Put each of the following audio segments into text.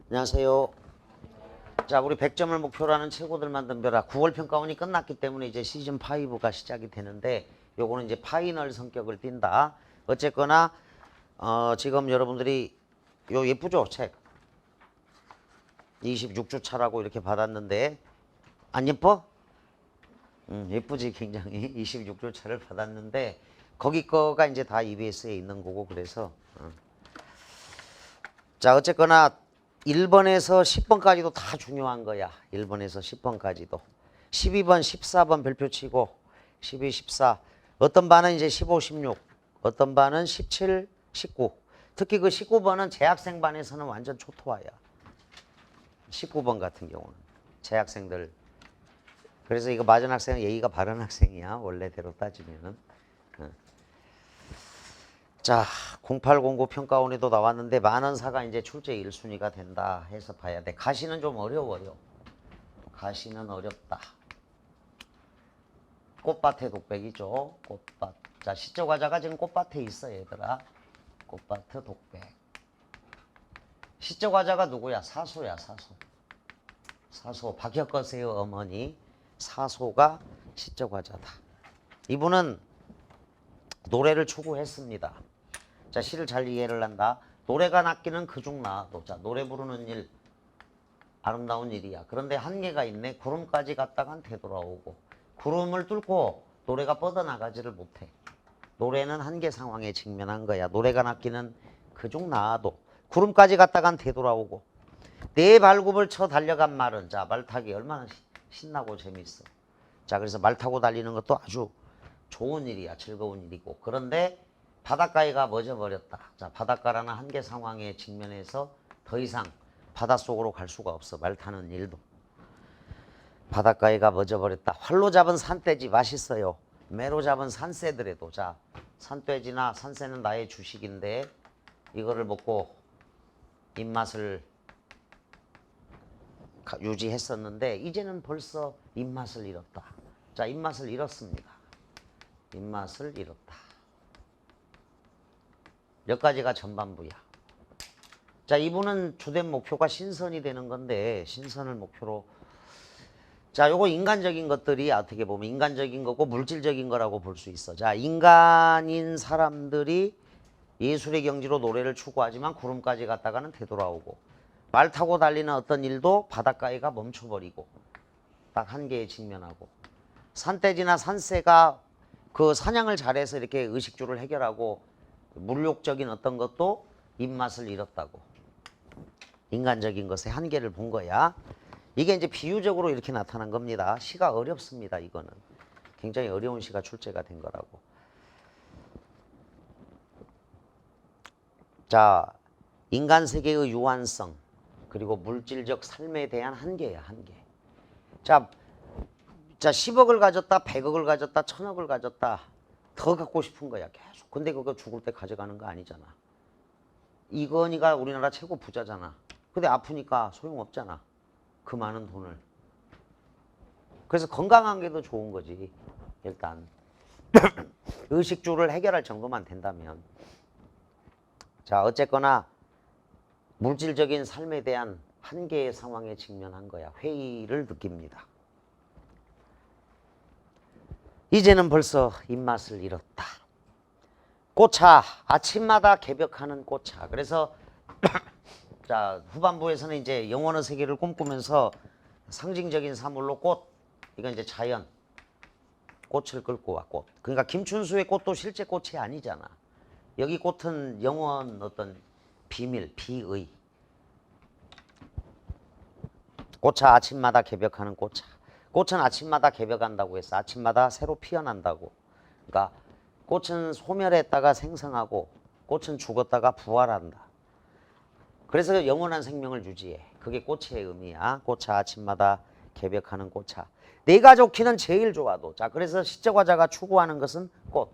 안녕하세요. 자, 우리 100점을 목표로 하는 최고들만 덤벼라 9월 평가원이 끝났기 때문에 이제 시즌 5가 시작이 되는데 요거는 이제 파이널 성격을 띈다. 어쨌거나 지금 여러분들이 요 예쁘죠? 책 26주 차라고 이렇게 받았는데 안 예뻐? 예쁘지 굉장히 26주 차를 받았는데 거기 거가 이제 다 EBS에 있는 거고 그래서 자 어쨌거나 1번에서 10번까지도 다 중요한 거야. 1번에서 10번까지도. 12번, 14번 별표 치고 12, 14. 어떤 반은 이제 15, 16. 어떤 반은 17, 19. 특히 그 19번은 재학생 반에서는 완전 초토화야. 19번 같은 경우는. 재학생들. 그래서 이거 맞은 학생은 예의가 바른 학생이야. 원래대로 따지면은. 자, 0809 평가원에도 나왔는데 만원사가 이제 출제 1순위가 된다 해서 봐야 돼. 가시는 좀 어려워요. 가시는 어렵다. 꽃밭의 독백이죠. 꽃밭. 자, 시적 과자가 지금 꽃밭에 있어 얘들아. 꽃밭의 독백. 시적 과자가 누구야? 사소야, 사소. 사소. 박혁거세요 어머니. 사소가 시적 과자다. 이분은 노래를 추구했습니다. 자, 시를 잘 이해를 한다. 노래가 낫기는 그중 나아도. 자, 노래 부르는 일 아름다운 일이야. 그런데 한계가 있네. 구름까지 갔다간 되돌아오고. 구름을 뚫고 노래가 뻗어나가지를 못해. 노래는 한계 상황에 직면한 거야. 노래가 낫기는 그중 나아도. 구름까지 갔다간 되돌아오고. 내 발굽을 쳐 달려간 말은. 자, 말 타기 얼마나 신나고 재밌어. 자, 그래서 말 타고 달리는 것도 아주 좋은 일이야. 즐거운 일이고. 그런데 바닷가에가 멎어버렸다. 자, 바닷가라는 한계 상황에 직면해서 더 이상 바닷속으로 갈 수가 없어. 말 타는 일도. 바닷가에가 멎어버렸다. 활로 잡은 산돼지 맛있어요. 매로 잡은 산새들에도. 자, 산돼지나 산새는 나의 주식인데 이거를 먹고 입맛을 유지했었는데 이제는 벌써 입맛을 잃었다. 자, 입맛을 잃었습니다. 입맛을 잃었다. 몇 가지가 전반부야. 자, 이분은 주된 목표가 신선이 되는 건데 신선을 목표로. 자, 요거 인간적인 것들이 어떻게 보면 인간적인 거고 물질적인 거라고 볼 수 있어. 자, 인간인 사람들이 예술의 경지로 노래를 추구하지만 구름까지 갔다가는 되돌아오고 말 타고 달리는 어떤 일도 바닷가에가 멈춰버리고 딱 한계에 직면하고 산돼지나 산새가 그 사냥을 잘해서 이렇게 의식주를 해결하고 물욕적인 어떤 것도 입맛을 잃었다고. 인간적인 것의 한계를 본 거야. 이게 이제 비유적으로 이렇게 나타난 겁니다. 시가 어렵습니다. 이거는. 굉장히 어려운 시가 출제가 된 거라고. 자, 인간 세계의 유한성 그리고 물질적 삶에 대한 한계야. 한계. 자 10억을 가졌다 100억을 가졌다 1000억을 가졌다 더 갖고 싶은 거야 계속. 근데 그거 죽을 때 가져가는 거 아니잖아. 이건희가 우리나라 최고 부자잖아. 근데 아프니까 소용없잖아. 그 많은 돈을. 그래서 건강한 게 더 좋은 거지. 일단 의식주를 해결할 정도만 된다면. 자, 어쨌거나 물질적인 삶에 대한 한계의 상황에 직면한 거야. 회의를 느낍니다. 이제는 벌써 입맛을 잃었다. 꽃차, 아침마다 개벽하는 꽃차. 그래서 자, 후반부에서는 이제 영원의 세계를 꿈꾸면서 상징적인 사물로 꽃, 이건 이제 자연, 꽃을 끌고 와. 꽃. 그러니까 김춘수의 꽃도 실제 꽃이 아니잖아. 여기 꽃은 영원 어떤 비밀, 비의. 꽃차, 아침마다 개벽하는 꽃차. 꽃은 아침마다 개벽한다고 했어. 아침마다 새로 피어난다고. 그러니까 꽃은 소멸했다가 생성하고 꽃은 죽었다가 부활한다. 그래서 영원한 생명을 유지해. 그게 꽃의 의미야. 꽃차, 아침마다 개벽하는 꽃차. 내가 좋기는 제일 좋아도. 자, 그래서 시적 화자가 추구하는 것은 꽃,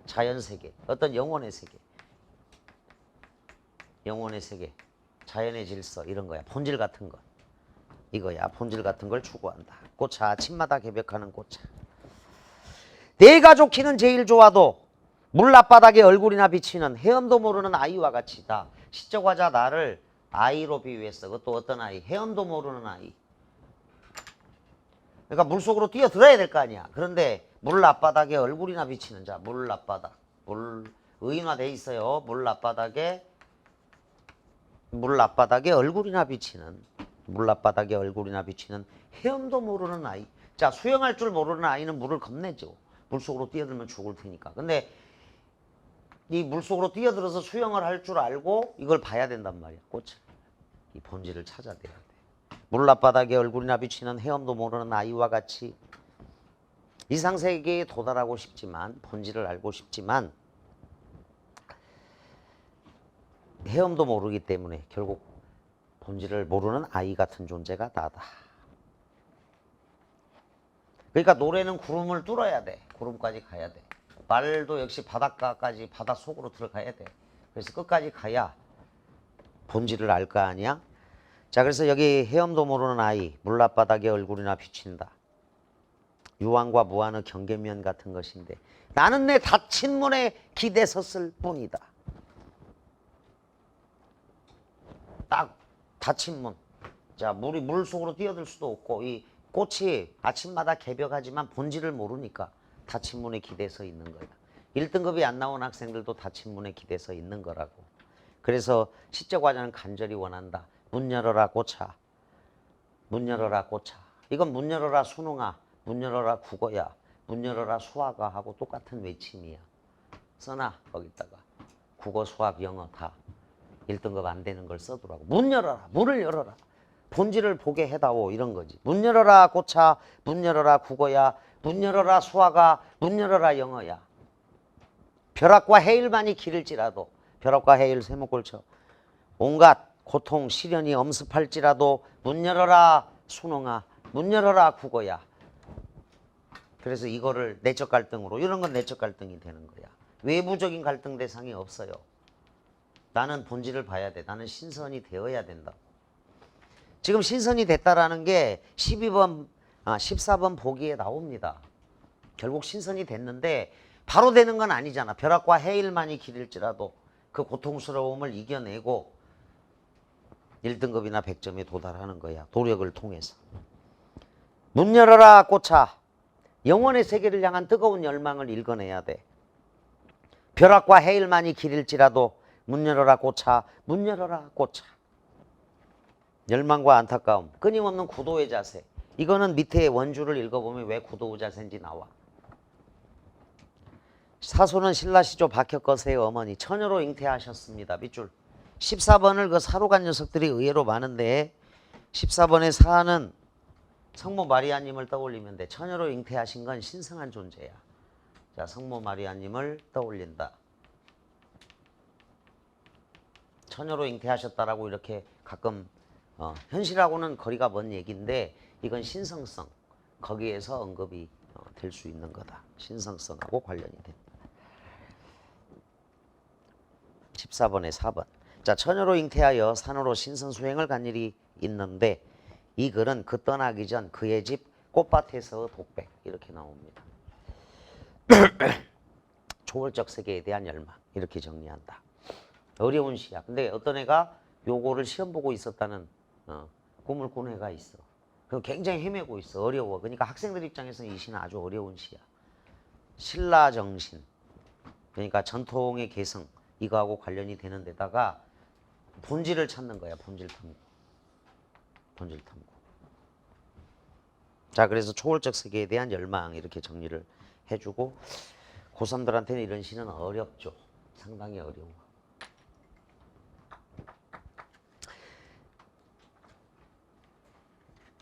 자연세계, 어떤 영혼의 세계. 영혼의 세계, 자연의 질서 이런 거야. 본질 같은 것. 이거야. 본질 같은 걸 추구한다. 꽃차, 아침마다 개벽하는 꽃차. 내가 좋기는 제일 좋아도 물 앞바닥에 얼굴이나 비치는 헤엄도 모르는 아이와 같이 다 시적 화자 나를 아이로 비유했어. 그것도 어떤 아이? 헤엄도 모르는 아이. 그러니까 물속으로 뛰어들어야 될 거 아니야. 그런데 물 앞바닥에 얼굴이나 비치는 자. 물 앞바닥. 의인화돼 있어요. 물 앞바닥에 얼굴이나 비치는 헤엄도 모르는 아이. 자, 수영할 줄 모르는 아이는 물을 겁내죠. 물속으로 뛰어들면 죽을 테니까. 근데 이 물속으로 뛰어들어서 수영을 할 줄 알고 이걸 봐야 된단 말이야. 꽃을. 이 본질을 찾아내야 돼. 물 앞바닥에 얼굴이나 비치는 헤엄도 모르는 아이와 같이 이상세계에 도달하고 싶지만, 본질을 알고 싶지만 헤엄도 모르기 때문에 결국 본질을 모르는 아이 같은 존재가 나다. 그러니까 노래는 구름을 뚫어야 돼. 구름까지 가야 돼. 말도 역시 바닷가까지, 바닷속으로 들어가야 돼. 그래서 끝까지 가야 본질을 알 거 아니야? 자, 그래서 여기 헤엄도 모르는 아이, 물 앞바닥에 얼굴이나 비친다. 유한과 무한의 경계면 같은 것인데 나는 내 닫힌 문에 기대섰을 뿐이다. 딱 닫힌 문. 자, 물 속으로 뛰어들 수도 없고 이 꽃이 아침마다 개벽하지만 본질을 모르니까 닫힌 문에 기대서 있는 거야. 1등급이 안 나온 학생들도 닫힌 문에 기대서 있는 거라고. 그래서 시적과자는 간절히 원한다. 문 열어라 꽃아. 문 열어라 꽃아. 이건 문 열어라 수능아. 문 열어라 국어야. 문 열어라 수학아 하고 똑같은 외침이야. 써놔 거기다가. 국어 수학 영어 다 1등급 안 되는 걸 써두라고. 문 열어라. 문을 열어라. 본질을 보게 해다오 이런 거지. 문 열어라 꽃아. 문 열어라 국어야. 문 열어라 수학아. 문 열어라 영어야. 벼락과 해일만이 기를지라도 벼락과 해일 세목골쳐 온갖 고통 시련이 엄습할지라도 문 열어라 수능아. 문 열어라 국어야. 그래서 이거를 내적 갈등으로 이런 건 내적 갈등이 되는 거야. 외부적인 갈등 대상이 없어요. 나는 본질을 봐야 돼. 나는 신선이 되어야 된다. 지금 신선이 됐다라는 게 14번 보기에 나옵니다. 결국 신선이 됐는데 바로 되는 건 아니잖아. 벼락과 해일만이 기릴지라도 그 고통스러움을 이겨내고 1등급이나 100점에 도달하는 거야. 노력을 통해서. 문 열어라 꽃아. 영원의 세계를 향한 뜨거운 열망을 읽어내야 돼. 벼락과 해일만이 기릴지라도 문 열어라 꽃아. 문 열어라 꽃아. 열망과 안타까움, 끊임없는 구도의 자세. 이거는 밑에 원주를 읽어보면 왜 구도의 자세인지 나와. 사소는 신라시조 박혁거세의 어머니 처녀로 잉태하셨습니다. 밑줄. 14번을 그 사로 간 녀석들이 의외로 많은데 14번의 사는 성모 마리아님을 떠올리면 돼. 처녀로 잉태하신 건 신성한 존재야. 자, 성모 마리아님을 떠올린다. 처녀로 잉태하셨다라고 이렇게 가끔 현실하고는 거리가 먼 얘기인데 이건 신성성, 거기에서 언급이 될 수 있는 거다. 신성성하고 관련이 된다. 14번에 4번. 자, 처녀로 잉태하여 산으로 신선수행을 간 일이 있는데 이 글은 그 떠나기 전 그의 집 꽃밭에서 독백 이렇게 나옵니다. 초월적 세계에 대한 열망 이렇게 정리한다. 어려운 시야. 근데 어떤 애가 요거를 시험 보고 있었다는 꿈을 꾼 애가 있어. 그 굉장히 헤매고 있어. 어려워. 그러니까 학생들 입장에서는 이 시는 아주 어려운 시야. 신라 정신. 그러니까 전통의 개성 이거하고 관련이 되는 데다가 본질을 찾는 거야. 본질 탐구. 본질 탐구. 자, 그래서 초월적 세계에 대한 열망 이렇게 정리를 해주고 고3들한테는 이런 시는 어렵죠. 상당히 어려워.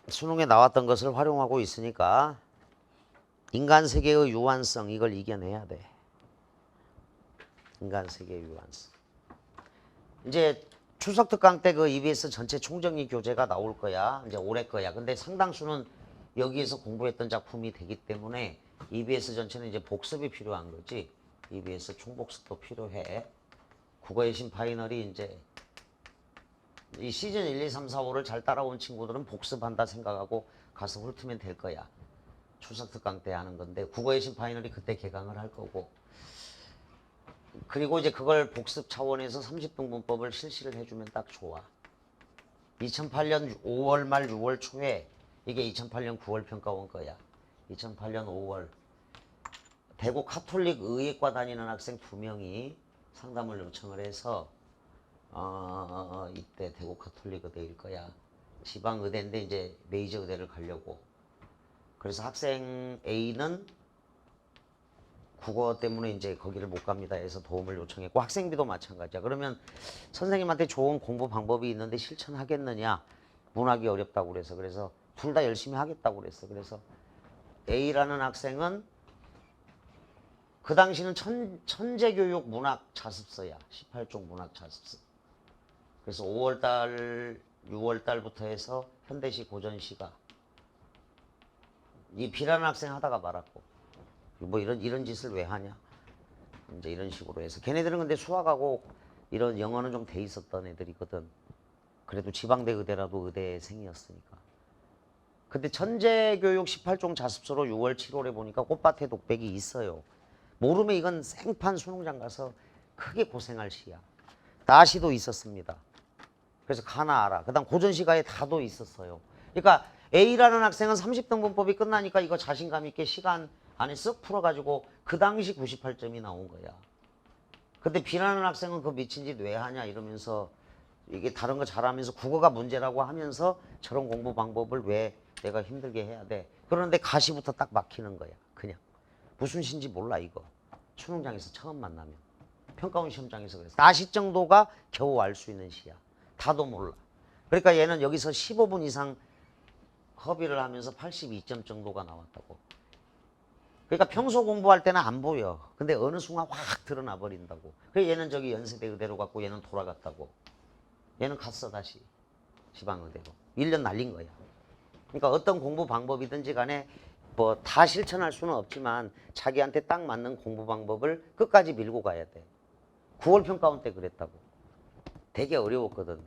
수능에 나왔던 것을 활용하고 있으니까 인간 세계의 유한성 이걸 이겨내야 돼. 인간 세계의 유한성. 이제 추석 특강 때 그 EBS 전체 총정리 교재가 나올 거야. 이제 올해 거야. 근데 상당수는 여기에서 공부했던 작품이 되기 때문에 EBS 전체는 이제 복습이 필요한 거지. EBS 총복습도 필요해. 국어의 신 파이널이 이제 이 시즌 1, 2, 3, 4, 5를 잘 따라온 친구들은 복습한다 생각하고 가서 훑으면 될 거야. 추석 특강 때 하는 건데 국어의 신 파이널이 그때 개강을 할 거고 그리고 이제 그걸 복습 차원에서 30등 문법을 실시를 해주면 딱 좋아. 2008년 5월 말 6월 초에 이게 2008년 9월 평가 온 거야. 2008년 5월 대구 카톨릭 의예과 다니는 학생 2명이 상담을 요청을 해서 이때 대구 카톨릭 의대일 거야. 지방 의대인데 이제 메이저 의대를 가려고. 그래서 학생 A는 국어 때문에 이제 거기를 못 갑니다 해서 도움을 요청했고 학생비도 마찬가지야. 그러면 선생님한테 좋은 공부 방법이 있는데 실천하겠느냐? 문학이 어렵다고 그래서 둘 다 열심히 하겠다고 그래서 A라는 학생은 그 당시는 천재교육 문학 자습서야. 18종 문학 자습서. 그래서 5월달 6월달부터 해서 현대시 고전시가 이 B라는 학생 하다가 말았고 뭐 이런 짓을 왜 하냐 이제 이런 식으로 해서 걔네들은 근데 수학하고 이런 영어는 좀 돼 있었던 애들이거든. 그래도 지방대 의대라도 의대생이었으니까. 근데 천재교육 18종 자습서로 6월 7월에 보니까 꽃밭에 독백이 있어요. 모르면 이건 생판 수능장 가서 크게 고생할 시야. 나시도 있었습니다. 그래서 가나 알아. 그 다음 고전시가에 다도 있었어요. 그러니까 A라는 학생은 30등분법이 끝나니까 이거 자신감 있게 시간 안에 쓱 풀어가지고 그 당시 98점이 나온 거야. 근데 B라는 학생은 그거 미친 짓 왜 하냐 이러면서 이게 다른 거 잘하면서 국어가 문제라고 하면서 저런 공부 방법을 왜 내가 힘들게 해야 돼. 그런데 가시부터 딱 막히는 거야. 그냥. 무슨 시인지 몰라 이거. 수능장에서 처음 만나면. 평가원 시험장에서 그래서. 나시 정도가 겨우 알 수 있는 시야. 다도 몰라. 그러니까 얘는 여기서 15분 이상 허비를 하면서 82점 정도가 나왔다고. 그러니까 평소 공부할 때는 안 보여. 근데 어느 순간 확 드러나 버린다고. 그래서 얘는 저기 연세대 의대로 갔고 얘는 돌아갔다고. 얘는 갔어 다시. 지방의대로. 1년 날린 거야. 그러니까 어떤 공부 방법이든지 간에 뭐 다 실천할 수는 없지만 자기한테 딱 맞는 공부 방법을 끝까지 밀고 가야 돼. 9월 평가원 때 그랬다고. 되게 어려웠거든.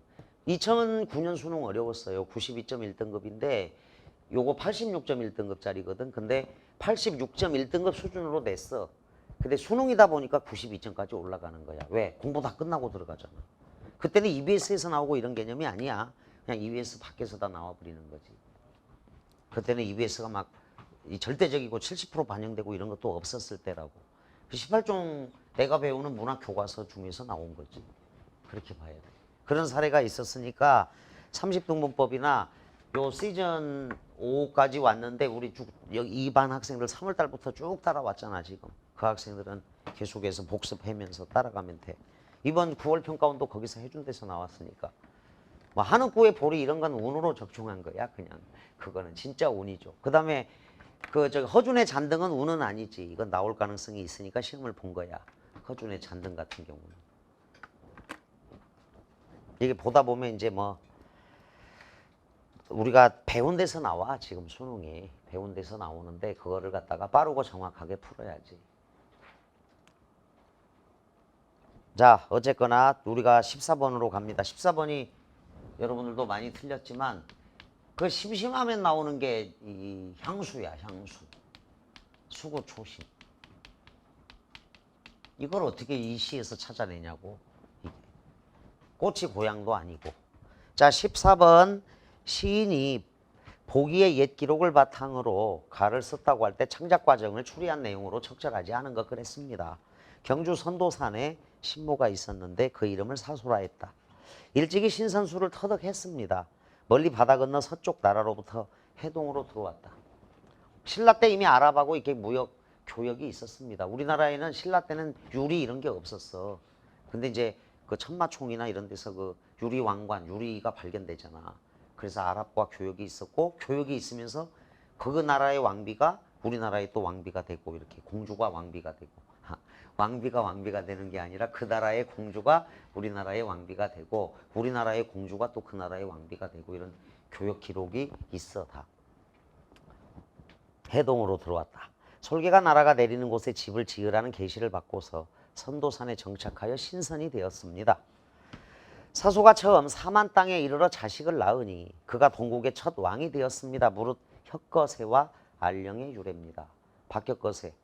2009년 수능 어려웠어요. 92.1등급인데 요거 86.1등급짜리거든. 근데 86.1등급 수준으로 냈어. 근데 수능이다 보니까 92점까지 올라가는 거야. 왜? 공부 다 끝나고 들어가잖아. 그때는 EBS에서 나오고 이런 개념이 아니야. 그냥 EBS 밖에서 다 나와버리는 거지. 그때는 EBS가 막 절대적이고 70% 반영되고 이런 것도 없었을 때라고. 18종 내가 배우는 문학 교과서 중에서 나온 거지. 그렇게 봐야 돼. 그런 사례가 있었으니까 30등분법이나 요 시즌 5까지 왔는데 우리 여기 2반 학생들 3월 달부터 쭉 따라왔잖아 지금. 그 학생들은 계속해서 복습하면서 따라가면 돼. 이번 9월 평가원도 거기서 해준 데서 나왔으니까. 뭐 한옥구의 보리 이런 건 운으로 적중한 거야 그냥. 그거는 진짜 운이죠. 그 다음에 저기 허준의 잔등은 운은 아니지. 이건 나올 가능성이 있으니까 시험을 본 거야. 허준의 잔등 같은 경우는. 이게 보다 보면 이제 뭐 우리가 배운 데서 나와 지금 수능이. 배운 데서 나오는데 그거를 갖다가 빠르고 정확하게 풀어야지. 자 어쨌거나 우리가 14번으로 갑니다. 14번이 여러분들도 많이 틀렸지만 그 심심하면 나오는 게 이 향수야. 향수. 수구 초심. 이걸 어떻게 이 시에서 찾아내냐고. 이게. 꽃이 고향도 아니고. 자 14번 시인이 보기의 옛 기록을 바탕으로 가를 썼다고 할 때 창작 과정을 추리한 내용으로 적절하지 않은 것 그랬습니다. 경주 선도산에 신모가 있었는데 그 이름을 사소라 했다. 일찍이 신선수를 터득했습니다. 멀리 바다 건너 서쪽 나라로부터 해동으로 들어왔다. 신라 때 이미 아랍하고 이렇게 무역 교역이 있었습니다. 우리나라에는 신라 때는 유리 이런 게 없었어. 근데 이제 그 천마총이나 이런 데서 그 유리 왕관, 유리가 발견되잖아. 그래서 아랍과 교역이 있었고 교역이 있으면서 그 나라의 왕비가 우리나라의 또 왕비가 되고 이렇게 공주가 왕비가 되고 왕비가 왕비가 되는 게 아니라 그 나라의 공주가 우리나라의 왕비가 되고 우리나라의 공주가 또 그 나라의 왕비가 되고 이런 교역 기록이 있어 다. 해동으로 들어왔다. 솔개가 나라가 내리는 곳에 집을 지으라는 계시를 받고서 선도산에 정착하여 신선이 되었습니다. 사소가 처음 사만 땅에 이르러 자식을 낳으니 그가 동국의 첫 왕이 되었습니다. 무릇 혁거세와 알령의 유래입니다. 박혁거세.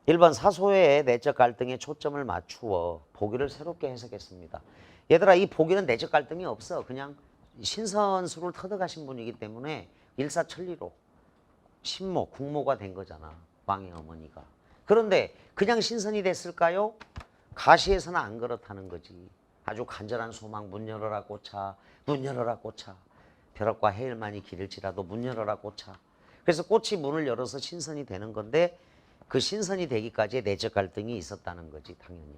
1번 사소의 내적 갈등에 초점을 맞추어 보기를 새롭게 해석했습니다. 얘들아 이 보기는 내적 갈등이 없어. 그냥 신선수를 터득하신 분이기 때문에 일사천리로 신모, 국모가 된 거잖아. 왕의 어머니가. 그런데 그냥 신선이 됐을까요? 가시에서는 안 그렇다는 거지. 아주 간절한 소망, 문 열어라 꽃아, 문 열어라 꽃아. 벼락과 해일만이 기를지라도 문 열어라 꽃아. 그래서 꽃이 문을 열어서 신선이 되는 건데 그 신선이 되기까지의 내적 갈등이 있었다는 거지 당연히.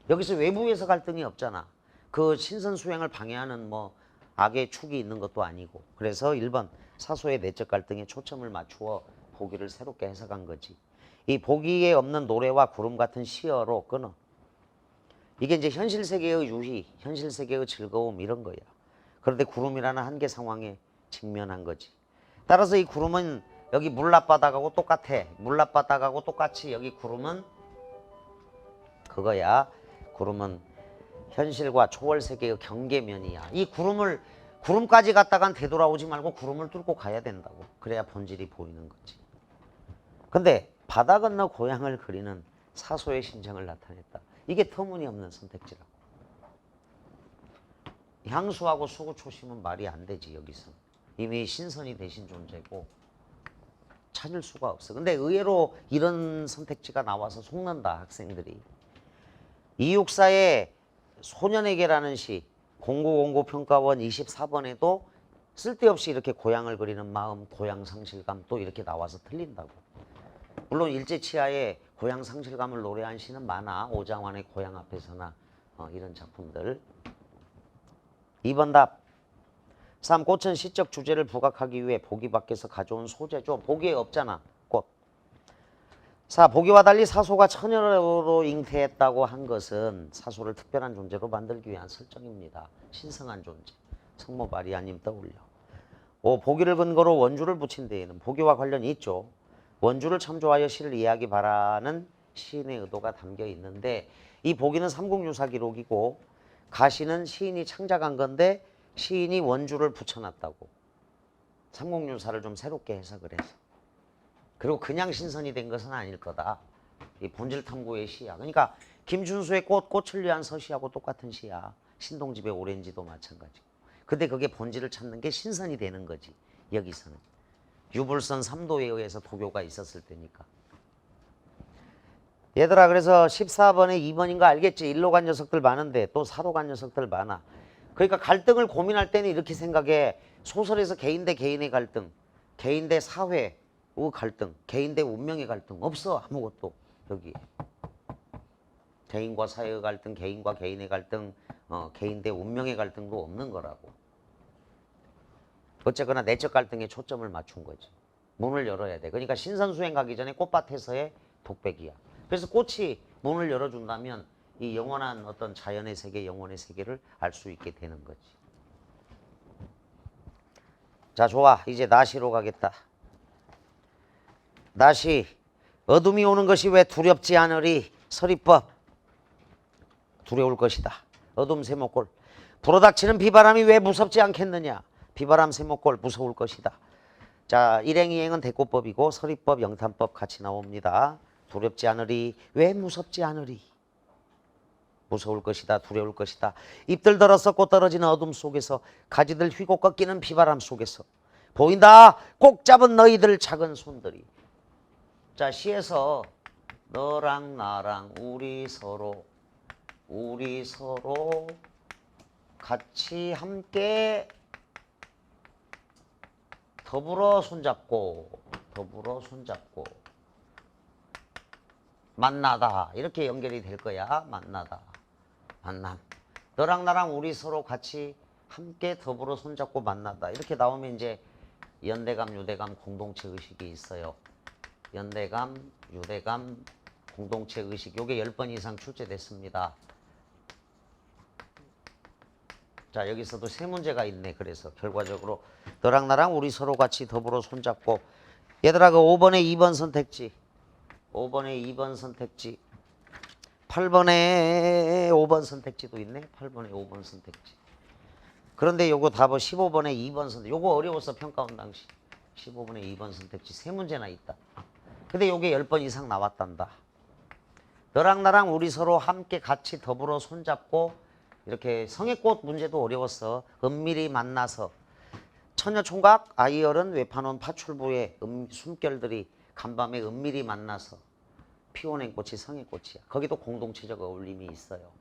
여기서 외부에서 갈등이 없잖아. 그 신선 수행을 방해하는 뭐 악의 축이 있는 것도 아니고. 그래서 1번 사소의 내적 갈등에 초점을 맞추어 보기를 새롭게 해석한 거지. 이 보기에 없는 노래와 구름 같은 시어로 끊어. 이게 이제 현실 세계의 유희, 현실 세계의 즐거움 이런 거야. 그런데 구름이라는 한계 상황에 직면한 거지. 따라서 이 구름은 여기 물납바닥하고 똑같아. 물납바닥하고 똑같이 여기 구름은 그거야. 구름은 현실과 초월 세계의 경계면이야. 이 구름까지 갔다간 되돌아오지 말고 구름을 뚫고 가야 된다고. 그래야 본질이 보이는 거지. 근데 바다 건너 고향을 그리는 사소의 심정을 나타냈다. 이게 터무니없는 선택지라고. 향수하고 수구초심은 말이 안 되지 여기서. 이미 신선이 되신 존재고 찾을 수가 없어. 근데 의외로 이런 선택지가 나와서 속는다 학생들이. 이육사의 소년에게라는 시 0909 평가원 24번에도 쓸데없이 이렇게 고향을 그리는 마음, 고향 상실감 또 이렇게 나와서 틀린다고. 물론 일제치하에 고향 상실감을 노래한 시는 많아. 오장환의 고향 앞에서나 이런 작품들. 2번 답. 3. 꽃은 시적 주제를 부각하기 위해 보기 밖에서 가져온 소재죠. 보기에 없잖아. 꽃. 4. 보기와 달리 사소가 처녀로 잉태했다고 한 것은 사소를 특별한 존재로 만들기 위한 설정입니다. 신성한 존재. 성모 마리아님 떠올려. 5. 보기를 근거로 원주를 붙인 데에는 보기와 관련이 있죠. 원주를 참조하여 시를 이해하기 바라는 시인의 의도가 담겨 있는데 이 보기는 삼국유사 기록이고 가시는 시인이 창작한 건데 시인이 원주를 붙여놨다고. 삼국유사를 좀 새롭게 해석을 해서. 그리고 그냥 신선이 된 것은 아닐 거다. 이 본질 탐구의 시야. 그러니까 김준수의 꽃을 위한 서시하고 똑같은 시야. 신동집의 오렌지도 마찬가지고. 근데 그게 본질을 찾는 게 신선이 되는 거지. 여기서는. 유불선 3도에 의해서 도교가 있었을 때니까. 얘들아 그래서 14번에 2번인 거 알겠지? 1로 간 녀석들 많은데 또 4로 간 녀석들 많아. 그러니까 갈등을 고민할 때는 이렇게 생각해. 소설에서 개인 대 개인의 갈등, 개인 대 사회의 갈등, 개인 대 운명의 갈등 없어. 아무것도 여기. 개인과 사회의 갈등, 개인과 개인의 갈등, 개인 대 운명의 갈등도 없는 거라고. 어쨌거나 내적 갈등에 초점을 맞춘 거지. 문을 열어야 돼. 그러니까 신선수행 가기 전에 꽃밭에서의 독백이야. 그래서 꽃이 문을 열어준다면 이 영원한 어떤 자연의 세계, 영혼의 세계를 알 수 있게 되는 거지. 자, 좋아. 이제 나시로 가겠다. 나시. 어둠이 오는 것이 왜 두렵지 않으리. 서리법. 두려울 것이다. 어둠 세목골. 불어닥치는 비바람이 왜 무섭지 않겠느냐. 비바람 세목골 무서울 것이다. 자, 일행이행은 대꼬법이고 서리법, 영탄법 같이 나옵니다. 두렵지 않으리. 왜 무섭지 않으리. 무서울 것이다. 두려울 것이다. 잎들 들어서 꽃 떨어지는 어둠 속에서 가지들 휘고 꺾이는 비바람 속에서 보인다. 꼭 잡은 너희들 작은 손들이. 자, 시에서 너랑 나랑 우리 서로 같이 함께 더불어 손잡고 만나다 이렇게 연결이 될 거야. 만나다. 만남. 너랑 나랑 우리 서로 같이 함께 더불어 손잡고 만나다. 이렇게 나오면 이제 연대감, 유대감, 공동체 의식이 있어요. 연대감, 유대감, 공동체 의식. 요게 10번 이상 출제됐습니다. 자, 여기서도 세 문제가 있네. 그래서 결과적으로 너랑 나랑 우리 서로 같이 더불어 손잡고. 얘들아 그 5번에 2번 선택지. 5번에 2번 선택지. 8번에 5번 선택지도 있네. 8번에 5번 선택지. 그런데 요거 답은 15번에 2번 선택지. 요거 어려웠어. 평가원 당시. 15번에 2번 선택지. 세 문제나 있다. 근데 요게 10번 이상 나왔단다. 너랑 나랑 우리 서로 함께 같이 더불어 손잡고 이렇게 성애꽃 문제도 어려웠어. 은밀히 만나서 처녀총각 아이열은 외판원 파출부의 숨결들이 간밤에 은밀히 만나서 피워낸 꽃이 성애꽃이야. 거기도 공동체적 어울림이 있어요.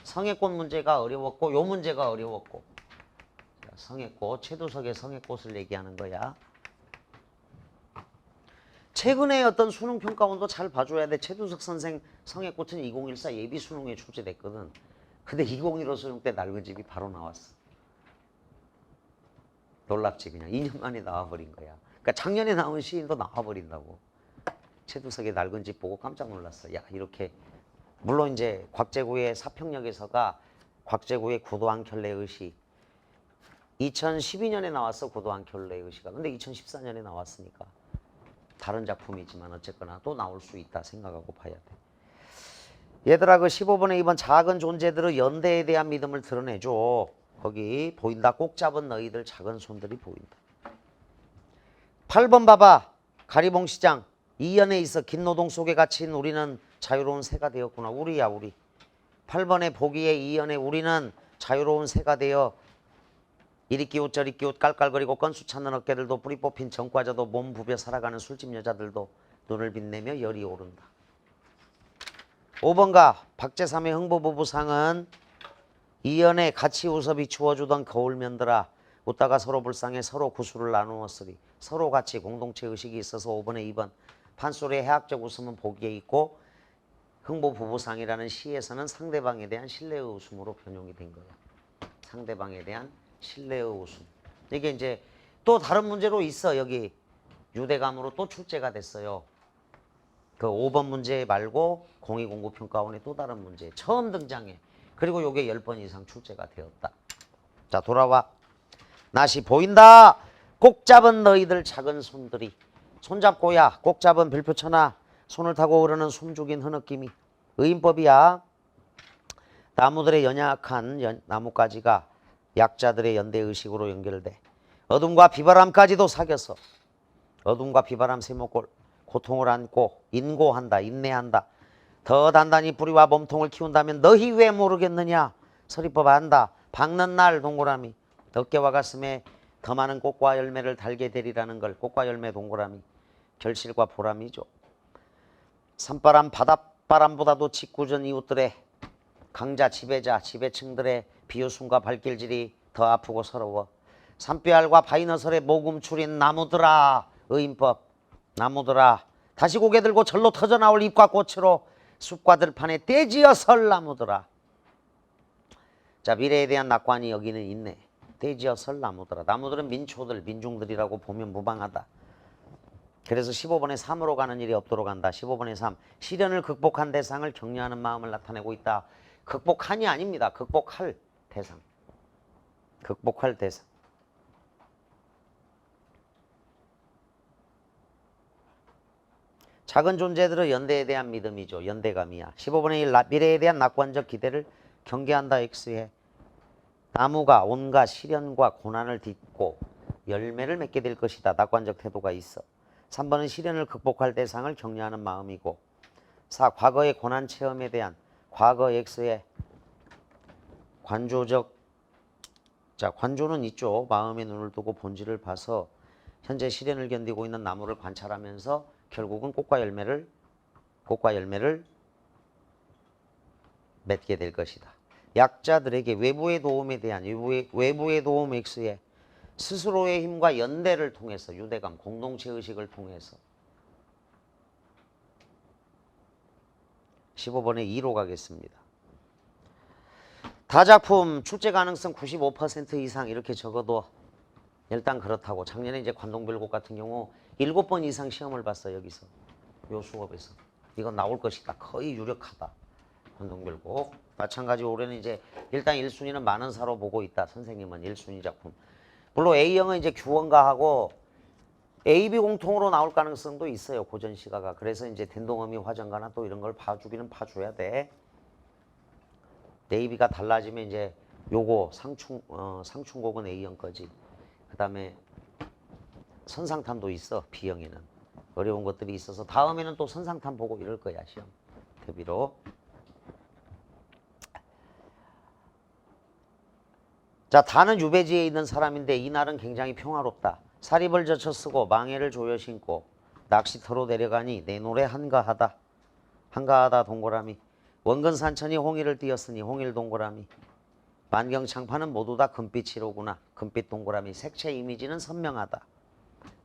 성애꽃 문제가 어려웠고 요 문제가 어려웠고. 성애꽃, 최두석의 성애꽃을 얘기하는 거야. 최근에 어떤 수능평가원도 잘 봐줘야 돼. 최두석 선생 성애꽃은 2014 예비수능에 출제됐거든. 근데 2015 수능 때 낡은 집이 바로 나왔어. 놀랍지. 그냥 2년 만에 나와버린 거야. 그러니까 작년에 나온 시인도 나와버린다고. 최두석의 낡은 집 보고 깜짝 놀랐어. 야, 이렇게. 물론 이제 곽재구의 사평역에서가 곽재구의 고도한켤레의 시 2012년에 나왔어. 고도한켤레의 시가. 근데 2014년에 나왔으니까 다른 작품이지만 어쨌거나 또 나올 수 있다 생각하고 봐야 돼. 얘들아, 그 15번에 2번 작은 존재들의 연대에 대한 믿음을 드러내줘. 거기 보인다. 꼭 잡은 너희들 작은 손들이 보인다. 8번 봐봐. 가리봉 시장. 이연에 있어 긴 노동 속에 갇힌 우리는 자유로운 새가 되었구나. 우리야, 우리. 8번에 보기에 이연에 우리는 자유로운 새가 되어 이리 끼웃 저리 끼웃 깔깔거리고 건수 찾는 어깨들도 뿌리 뽑힌 정과자도 몸 부벼 살아가는 술집 여자들도 눈을 빛내며 열이 오른다. 5번가 박제삼의 흥보부부상은 이연에 같이 웃어 비추어주던 거울면들아 웃다가 서로 불쌍해 서로 구수를 나누었으리. 서로 같이 공동체 의식이 있어서 5번에 2번 판소리의 해학적 웃음은 보기에 있고 흥보부부상이라는 시에서는 상대방에 대한 신뢰의 웃음으로 변용이 된 거야. 상대방에 대한 신뢰의 웃음. 이게 이제 또 다른 문제로 있어. 여기 유대감으로 또 출제가 됐어요. 그 5번 문제 말고 공익공부평가원의 또 다른 문제 처음 등장해. 그리고 요게 10번 이상 출제가 되었다. 자, 돌아와. 나시 보인다. 꼭 잡은 너희들 작은 손들이. 손잡고야. 꼭 잡은 별표쳐나 손을 타고 흐르는 숨죽인 흐느낌이 의인법이야. 나무들의 연약한 나뭇가지가 약자들의 연대의식으로 연결돼. 어둠과 비바람까지도 사겨서 어둠과 비바람 세목골 고통을 안고 인고한다. 인내한다. 더 단단히 뿌리와 몸통을 키운다면 너희 왜 모르겠느냐. 서리법 안다. 박는 날 동그라미. 어깨와 가슴에 더 많은 꽃과 열매를 달게 되리라는 걸. 꽃과 열매 동그라미. 결실과 보람이죠. 산바람 바닷바람보다도 짓궂은 이웃들의 강자 지배자 지배층들의 비웃음과 발길질이 더 아프고 서러워. 산뼈알과 바이너설의 모금출인 나무들아. 의인법. 나무들아. 다시 고개 들고 절로 터져나올 잎과 꽃으로 숲과 들판에 떼지어 설 나무들아. 자, 미래에 대한 낙관이 여기는 있네. 떼지어 설 나무들아. 나무들은 민초들 민중들이라고 보면 무방하다. 그래서 15번에 3으로 가는 일이 없도록 한다. 15번에 3. 시련을 극복한 대상을 격려하는 마음을 나타내고 있다. 극복한이 아닙니다. 극복할 대상. 극복할 대상. 작은 존재들의 연대에 대한 믿음이죠. 연대감이야. 15번에 1. 미래에 대한 낙관적 기대를 경계한다. X에. 나무가 온갖 시련과 고난을 딛고 열매를 맺게 될 것이다. 낙관적 태도가 있어. 3번은 시련을 극복할 대상을 격려하는 마음이고. 4. 과거의 고난 체험에 대한 과거 X의 관조적. 자, 관조는 있죠. 마음의 눈을 두고 본질을 봐서 현재 시련을 견디고 있는 나무를 관찰하면서 결국은 꽃과 열매를 맺게 될 것이다. 약자들에게 외부의 도움에 대한 외부의 도움 X에 스스로의 힘과 연대를 통해서 유대감, 공동체 의식을 통해서 15번에 2로 가겠습니다. 다작품 출제 가능성 95% 이상 이렇게 적어도 일단 그렇다고. 작년에 이제 관동별곡 같은 경우 7번 이상 시험을 봤어. 여기서 요 수업에서 이건 나올 것이다. 거의 유력하다. 관동별곡. 마찬가지 올해는 이제 일단 1순위는 만원사로 보고 있다. 선생님은 1순위 작품. 물론 A형은 이제 규원가하고 A, B 공통으로 나올 가능성도 있어요. 고전시가가. 그래서 이제 된동어미 화전가나 또 이런 걸 봐주기는 봐줘야 돼. A, B가 달라지면 이제 요거 상충곡은 A형 거지. 그 다음에 선상탄도 있어. B형에는. 어려운 것들이 있어서 다음에는 또 선상탄 보고 이럴 거야. 시험 대비로. 자, 다는 유배지에 있는 사람인데 이날은 굉장히 평화롭다. 사립을 젖혀 쓰고 망해를 조여 신고 낚시터로 내려가니 내 노래 한가하다. 한가하다 동그라미. 원근 산천이 홍일을 띄었으니 홍일 동그라미. 만경창파는 모두 다 금빛이로구나. 금빛 동그라미. 색채 이미지는 선명하다.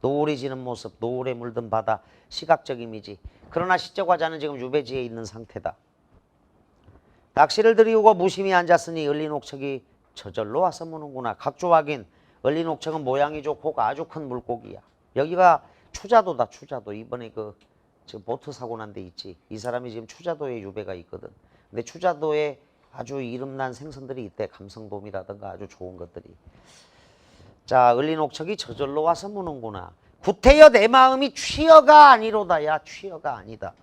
노을이 지는 모습, 노을에 물든 바다, 시각적 이미지. 그러나 시적 화자는 지금 유배지에 있는 상태다. 낚시를 들이우고 무심히 앉았으니 을린 옥척이 저절로 와서 무는구나. 각조 확인. 을린 옥척은 모양이 좋고 아주 큰 물고기야. 여기가 추자도다. 추자도. 이번에 지금 보트 사고 난 데 있지. 이 사람이 지금 추자도에 유배가 있거든. 근데 추자도에 아주 이름난 생선들이 있대. 감성돔이라든가 아주 좋은 것들이. 자, 을린 옥척이 저절로 와서 무는구나. 구태여 내 마음이 취여가 아니로다. 야, 취여가 아니다.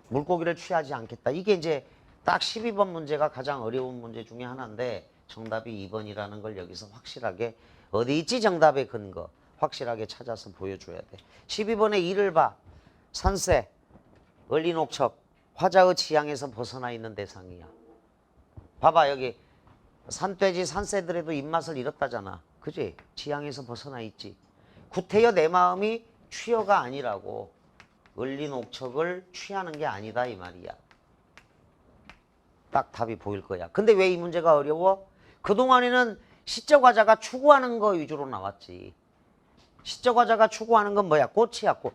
물고기를 취하지 않겠다. 이게 이제 딱 12번 문제가 가장 어려운 문제 중에 하나인데 정답이 2번이라는 걸 여기서 확실하게 어디 있지 정답의 근거 확실하게 찾아서 보여줘야 돼. 12번의 2를 봐. 산새, 을린 옥척, 화자의 지향에서 벗어나 있는 대상이야. 봐봐 여기 산돼지 산새들에도 입맛을 잃었다잖아. 그지? 지향에서 벗어나 있지. 구태여 내 마음이 취여가 아니라고. 을린 옥척을 취하는 게 아니다 이 말이야. 딱 답이 보일 거야. 근데 왜 이 문제가 어려워? 그동안에는 시적 화자가 추구하는 거 위주로 나왔지. 시적 화자가 추구하는 건 뭐야? 꽃이야 꽃.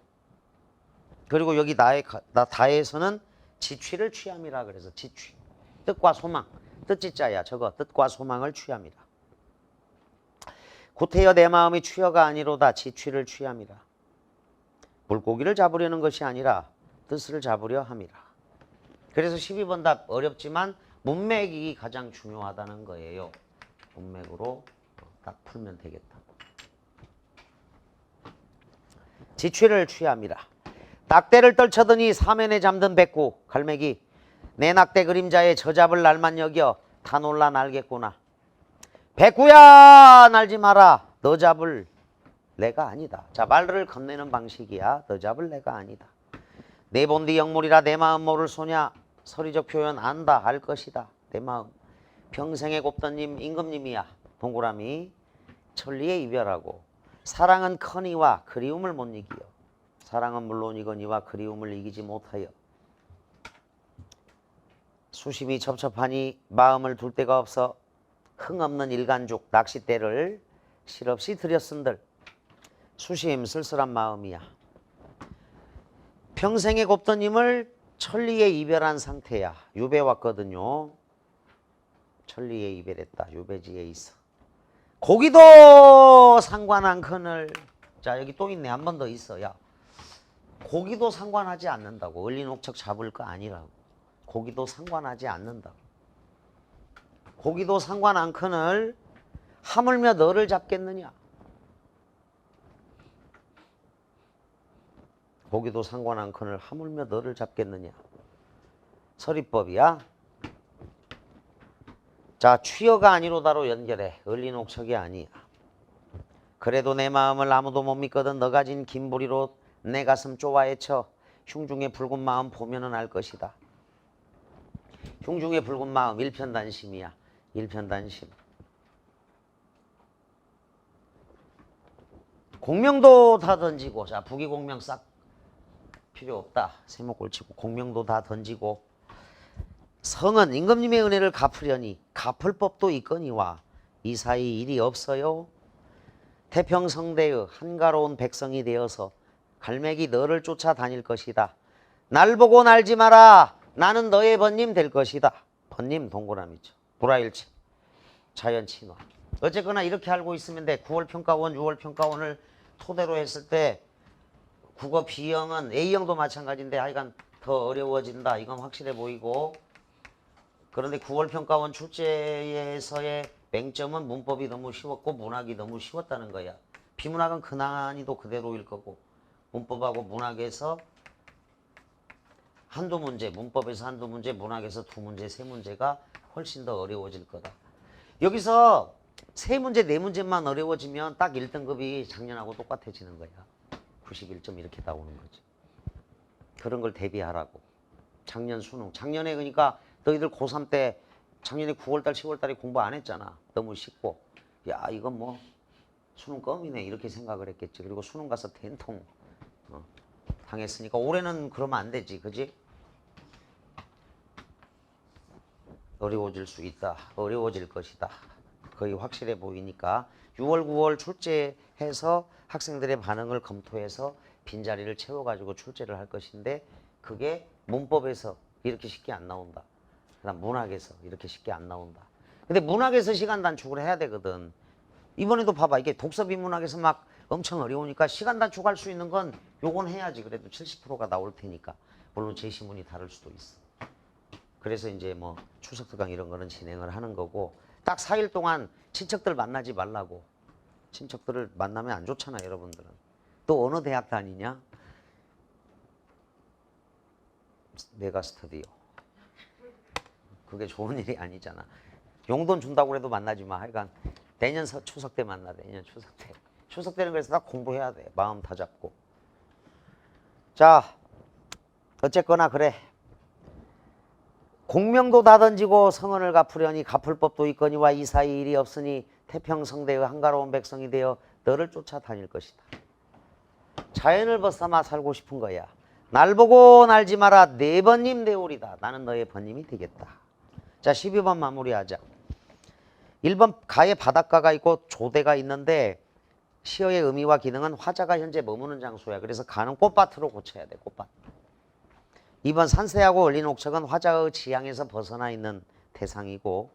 그리고 여기 나 다에서는 지취를 취함이라 그래서 지취. 뜻과 소망. 뜻지자야 저거. 뜻과 소망을 취함이라. 구태여 내 마음이 취여가 아니로다. 지취를 취함이라. 물고기를 잡으려는 것이 아니라 뜻을 잡으려 함이라. 그래서 12번 답 어렵지만 문맥이 가장 중요하다는 거예요. 문맥으로 딱 풀면 되겠다. 지취를 취함이라. 낙대를 떨쳐더니 사면에 잠든 백구 갈매기 내 낙대 그림자에 저 잡을 날만 여겨 다 놀라 날겠구나. 백구야 날지 마라. 너 잡을 내가 아니다. 자, 말을 건네는 방식이야. 너 잡을 내가 아니다. 내 본디 영물이라 내 마음 모를 소냐. 서리적 표현 안다 알 것이다. 내 마음. 평생에 곱던 님 임금님이야. 동그라미. 천리에 이별하고 사랑은 커니와 그리움을 못 이기요. 사랑은 물론이거니와 그리움을 이기지 못하여 수심이 첩첩하니 마음을 둘 데가 없어 흥없는 일간죽 낚싯대를 실없이 들였은들 수심 쓸쓸한 마음이야. 평생에 곱던 님을 천리에 이별한 상태야. 유배 왔거든요. 천리에 이별했다. 유배지에 있어. 고기도 상관한 그늘. 자 여기 또 있네. 한 번 더 있어. 야 고기도 상관하지 않는다고. 을린 옥척 잡을 거 아니라고. 고기도 상관하지 않는다고. 고기도 상관 않거늘 하물며 너를 잡겠느냐. 고기도 상관 않거늘 하물며 너를 잡겠느냐. 서리법이야. 자 취여가 아니로다로 연결해. 을린 옥척이 아니야. 그래도 내 마음을 아무도 못 믿거든 너가 진 긴부리로 내 가슴 쪼아헤쳐 흉중의 붉은 마음 보면은 알 것이다. 흉중의 붉은 마음 일편단심이야. 일편단심. 공명도 다 던지고 자 부기공명 싹 필요 없다. 세목골치고 공명도 다 던지고 성은 임금님의 은혜를 갚으려니 갚을 법도 있거니와 이 사이 일이 없어요. 태평성대의 한가로운 백성이 되어서 갈매기 너를 쫓아다닐 것이다. 날 보고 날지 마라. 나는 너의 번님 될 것이다. 번님 동그라미죠. 불화일체 자연친화. 어쨌거나 이렇게 알고 있으면 돼. 9월평가원 6월평가원을 토대로 했을 때 국어 B형은 A형도 마찬가지인데 하여간 더 어려워진다. 이건 확실해 보이고 그런데 9월평가원 출제에서의 맹점은 문법이 너무 쉬웠고 문학이 너무 쉬웠다는 거야. 비문학은 그 난이도 그대로일 거고 문법하고 문학에서 한두 문제, 문법에서 한두 문제, 문학에서 두 문제, 세 문제가 훨씬 더 어려워질 거다. 여기서 세 문제, 네 문제만 어려워지면 딱 1등급이 작년하고 똑같아지는 거야. 91점 이렇게 나오는 거지. 그런 걸 대비하라고. 작년 수능. 작년에 그러니까 너희들 고3 때 작년에 9월달 10월달에 공부 안 했잖아. 너무 쉽고 야 이건 뭐 수능 껌이네 이렇게 생각을 했겠지. 그리고 수능 가서 된통 당했으니까 올해는 그러면 안 되지. 그지? 어려워질 수 있다. 어려워질 것이다. 거의 확실해 보이니까 6월 9월 출제해서 학생들의 반응을 검토해서 빈자리를 채워가지고 출제를 할 것인데 그게 문법에서 이렇게 쉽게 안 나온다. 그다음 문학에서 이렇게 쉽게 안 나온다. 근데 문학에서 시간 단축을 해야 되거든. 이번에도 봐봐. 이게 독서 비문학에서 막 엄청 어려우니까 시간 단축할 수 있는 건 요건 해야지. 그래도 70%가 나올 테니까. 물론 제시문이 다를 수도 있어. 그래서 이제 뭐 추석 특강 이런 거는 진행을 하는 거고 딱 4일 동안 친척들 만나지 말라고. 친척들을 만나면 안 좋잖아 여러분들은. 또 어느 대학 다니냐? 메가스터디요. 그게 좋은 일이 아니잖아. 용돈 준다고 해도 만나지 마. 하여간 내년 추석 때 만나. 내년 추석 때. 추석 때는 그래서 다 공부해야 돼. 마음 다 잡고. 자 어쨌거나 그래. 공명도 다 던지고 성언을 갚으려니 갚을 법도 있거니와 이 사이 일이 없으니 태평성대의 한가로운 백성이 되어 너를 쫓아다닐 것이다. 자연을 벗삼아 살고 싶은 거야. 날 보고 날지 마라. 내 번님 되오리다. 나는 너의 번님이 되겠다. 자 12번 마무리하자. 1번 가에 바닷가가 있고 조대가 있는데 시어의 의미와 기능은 화자가 현재 머무는 장소야. 그래서 가는 꽃밭으로 고쳐야 돼. 꽃밭. 2번 산세하고 얼린 옥석은 화자의 지향에서 벗어나 있는 대상이고